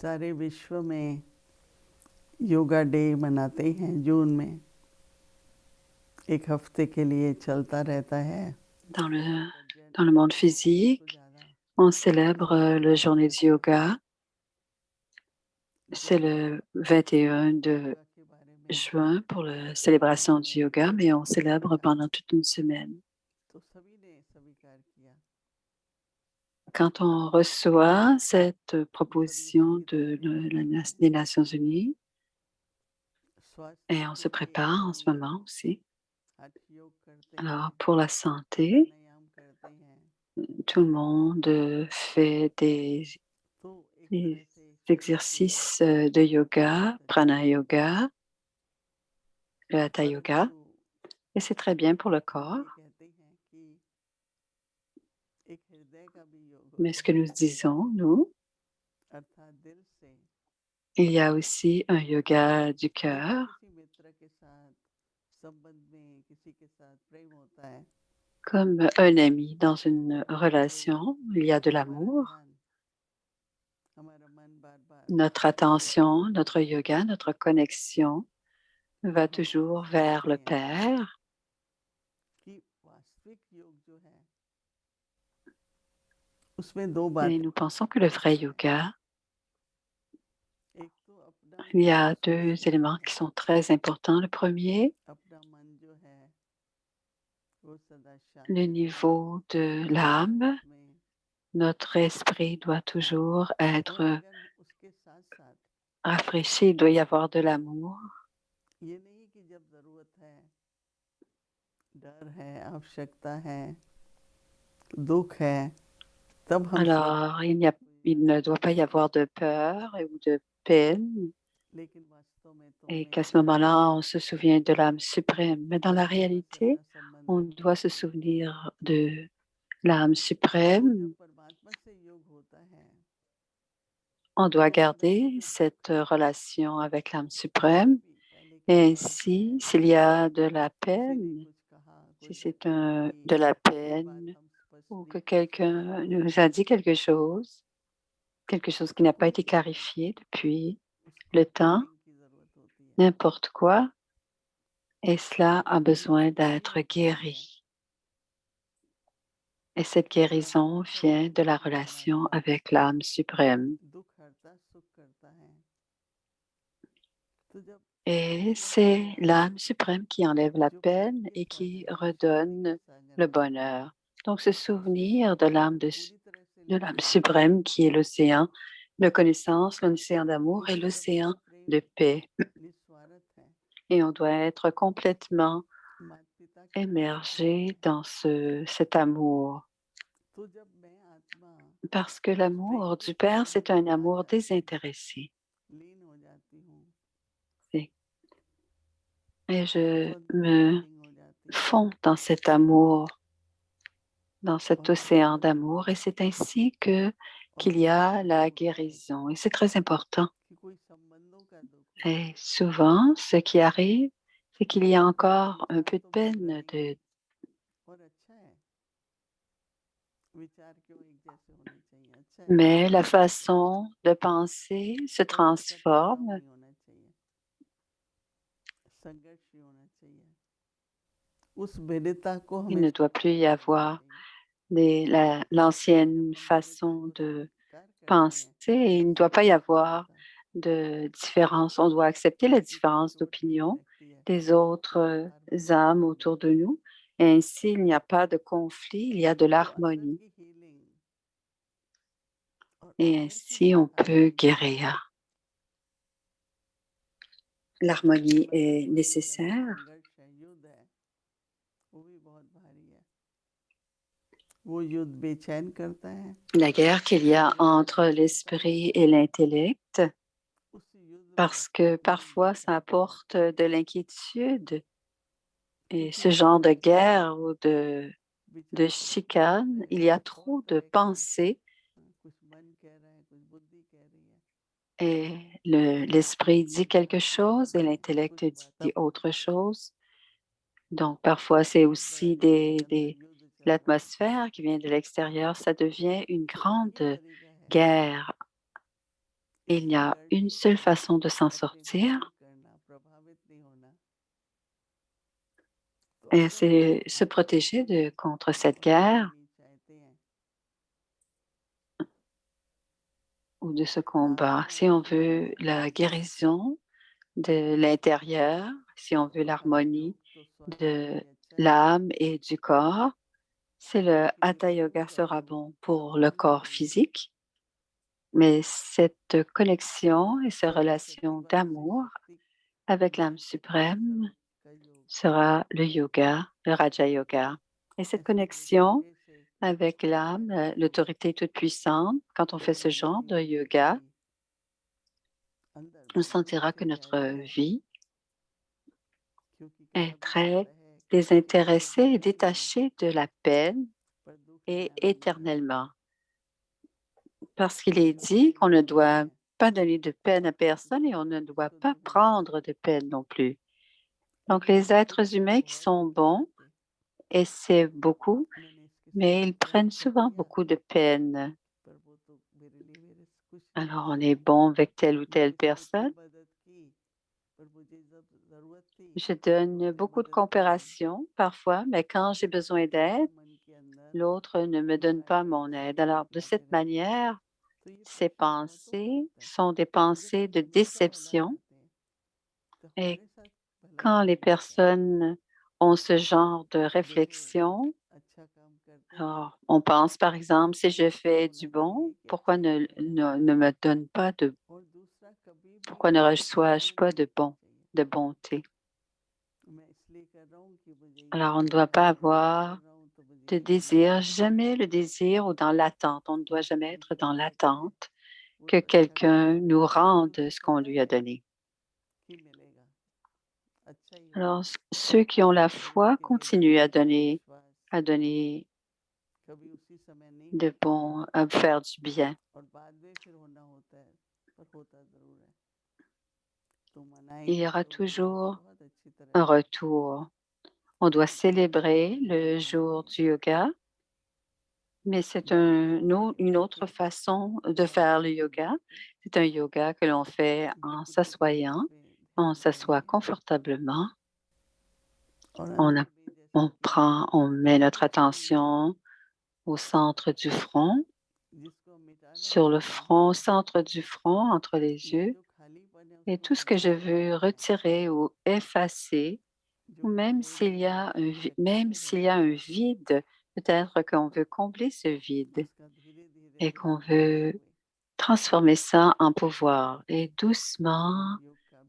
सारे विश्व में योगा डे मनाते हैं जून में, एक हफ्ते के लिए चलता रहता है। Dans le monde physique, on célèbre la journée du yoga. C'est le 21 de juin pour la célébration du yoga, mais on célèbre pendant toute une semaine. तो सभी ने स्वीकार किया। Quand on reçoit cette proposition des Nations Unies, et on se prépare en ce moment aussi. हठ योग करते हैं, Alors, pour la santé, प्राणायाम करते हैं, tout le monde fait तो एक des तरह से शरीर की exercices de yoga, prana yoga, le hatha yoga, परंतु et c'est très bien pour le corps. ये कहते हैं कि एक हृदय का भी योग Mais होता ce que है, nous disons, nous, अर्थात दिल से il y a aussi un yoga du जैसे cœur, किसी मित्र के साथ संबंध में किसी के साथ प्रेम होता है, comme un ami dans une relation, il y a de हमारा l'amour. ध्यान, हमारा मन बार बार Notre attention, notre yoga, notre connexion va हम toujours vers समझते le हैं Père. कि वास्तविक योग जो है उसमें दो Et बातें nous pensons que le vrai yoga, एक तो अपना il y मन a शुद्ध deux करना éléments है, qui sont très importants. Le premier, अपना मन जो है वो सदा le शांत रहे, niveau de l'âme. उसमें Notre esprit doit toujours और être अगर उसके साथ साथ rafraîchi, il doit y avoir de l'amour. ये नहीं कि जब जरूरत है, डर है, आवश्यकता है, दुख है, तब हम Alors, il ne doit pas y avoir de peur ou de peine, लेकिन वास्तव में तो et हमें qu'à ce moment-là, on se souvient de l'âme suprême. Mais dans la परमात्मा से अपना réalité, संबंध on रखना doit se चाहिए। souvenir de l'âme तो जब suprême. परमात्मा से योग होता है On doit तो अंदर से garder जो दुख cette है relation avec l'âme उसमें suprême. भी पहले की Et तरह दुख ainsi, है, s'il y a de la किसी ने peine, कुछ कहा, si कोई c'est घटना घटी, de la कोई बात peine, हम ou que स्पष्ट नहीं quelqu'un समझ nous a पाए, dit quelque chose qui n'a pas कोई été भी हो, clarifié depuis उसको le temps, हीलिंग की जरूरत होती है। n'importe quoi, et cela a healing besoin तभी d'être होती है guéri. Et cette जब guérison परमात्मा vient de la हमारा relation avec l'âme suprême. दुख हरता, सुख करता है। तो जब Et परमात्मा से c'est जुड़े हैं, l'âme suprême qui enlève la जो peine पृथ्वी et सागर qui है, शक्ति का redonne सागर le है, bonheur. Donc, se उसके souvenir साथ अगर हम पूरी तरह से de लग l'âme जाएं suprême qui est l'océan de connaissance, l'océan d'amour कि et वो l'océan अपना प्रेम de paix. निस्वार्थ है, Et on doit être complètement माता पिता के प्रति प्रेम émergé है, dans cet amour. तो जब मैं आत्मा Parce que उस प्रेम l'amour के du Père, सागर c'est में un मा amour जाती हूँ, désintéressé. लीन हो जाती हूँ, Et et je तो अंदर me हीलिंग हो जाती है। fonds dans cet amour, dans cet और océan d'amour, et c'est ainsi और qu'il y जब a दुख la होता है guérison. Et c'est très important. कि कोई संबंधों का दुख हो, Et souvent, ce qui arrive, c'est qu'il y a encore un विचार peu de तो बदल peine, रहे हैं और अच्छा है, विचार क्यों एक जैसे होने चाहिए, अच्छा है, mais la façon de penser se पर उनका टकराव transforme. नहीं होना चाहिए, संघर्ष ही होना चाहिए, उस भिन्नता को Il हमें ne doit plus y स्वीकार करना avoir चाहिए। l'ancienne जब हम एक दूसरे façon को de स्वीकार करते penser. हैं Et il ne doit pas y avoir de différence. On doit accepter la शांति की différence चोट नहीं d'opinion लगती है, des autres प्यार बना âmes रहता है, autour de nous. Et ainsi, il n'y a pas de conflit, il y a de तो अंदर l'harmonie. की हीलिंग और Et अंदर की ainsi, on peut हार्मनी जो है, guérir. L'harmonie हमारे est जीवन में चलता nécessaire. संघर्ष है, युद्ध है, वो भी बहुत भारी है, वो युद्ध बेचैन करता है, La guerre qu'il y a entre परेशान करता है, l'esprit et l'intellect, उस युद्ध में parce que हीलिंग parfois बहुत ça जरूरी है, apporte de l'inquiétude. Et क्योंकि ce genre de विचार guerre ou de विचार कुछ और chicane, होते il हैं, y a कुछ और trop de तरह के हैं, pensées कुछ मन कह रहा है, कुछ बुद्धि कह रही है, et l'esprit dit quelque chose et कुछ l'intellect dit तब autre chose. Donc parfois c'est बहुत बड़ा aussi हमारे अंदर युद्ध चल रहा है, l'atmosphère qui vient de l'extérieur, ça devient une तो एक ही grande तरीका है, guerre. il y a une seule façon de s'en sortir, et c'est se protéger contre cette guerre ou de ce combat. Si on veut la guérison de l'intérieur, si on veut l'harmonie de l'âme et du corps, c'est le Hatha Yoga sera bon pour le corps physique, mais cette connexion et cette relation d'amour avec l'âme suprême sera le yoga, le Raja Yoga. Et cette connexion avec l'âme, l'autorité toute puissante, quand on fait ce genre de yoga, on sentira que notre vie est très désintéressée et détachée de la peine et éternellement. Parce qu'il est dit qu'on ne doit pas donner de peine à personne et on ne doit pas prendre de peine non plus. Donc, les êtres humains qui sont bons essaient beaucoup, mais ils prennent souvent beaucoup de peine. Alors, on est bon avec telle ou telle personne. Je donne beaucoup de compassion parfois, mais quand j'ai besoin d'aide, l'autre ne me donne pas mon aide. Alors, de cette manière, ces pensées sont des pensées de déception. Et quand les personnes ont ce genre de réflexion, alors, on pense par exemple, si je fais du bon, pourquoi ne me donne pas pourquoi ne reçois-je pas de bonté? Alors, on ne doit pas avoir de désir, jamais le désir ou dans l'attente. On ne doit jamais être dans l'attente que quelqu'un nous rende ce qu'on lui a donné. Alors, ceux qui ont la foi continuent à donner de bon, à faire du bien. Il y aura toujours un retour. On doit célébrer le jour du yoga, mais c'est une autre façon de faire le yoga. C'est un yoga que l'on fait en s'assoyant. On s'assoit confortablement. On met notre attention au centre du front, sur le front, au centre du front, entre les yeux. Et tout ce que je veux retirer ou effacer, ou même s'il y a un vide, peut-être qu'on veut combler ce vide et qu'on veut transformer ça en pouvoir. Et doucement,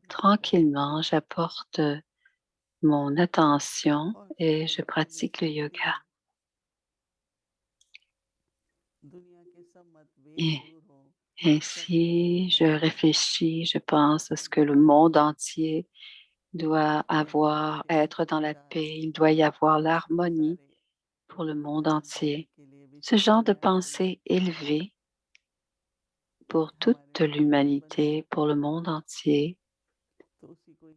tranquillement, j'apporte mon attention et je pratique le yoga. Et ainsi, je réfléchis, je pense à ce que le monde entier doit être dans la paix, il doit y avoir l'harmonie pour le monde entier. Ce genre de pensée élevée pour toute l'humanité, pour le monde entier.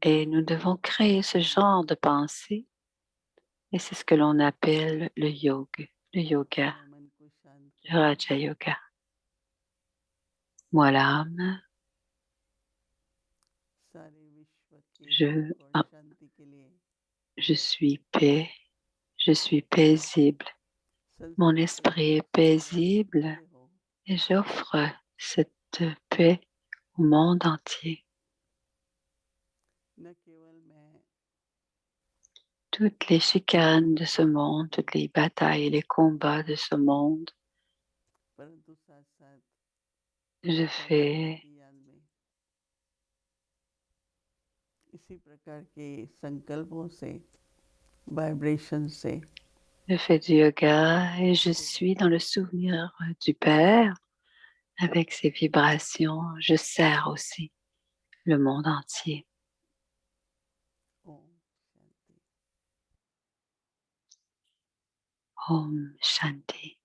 Et nous devons créer ce genre de pensée et c'est ce que l'on appelle le yoga, le Raja Yoga. Moi, l'âme, je suis paix, je suis paisible. Mon esprit est paisible et j'offre cette paix au monde entier. Toutes les chicanes de ce monde, toutes les batailles et les combats de ce monde, je fais du yoga et je suis dans le souvenir du Père avec ses vibrations. Je sers aussi le monde entier. Om Shanti.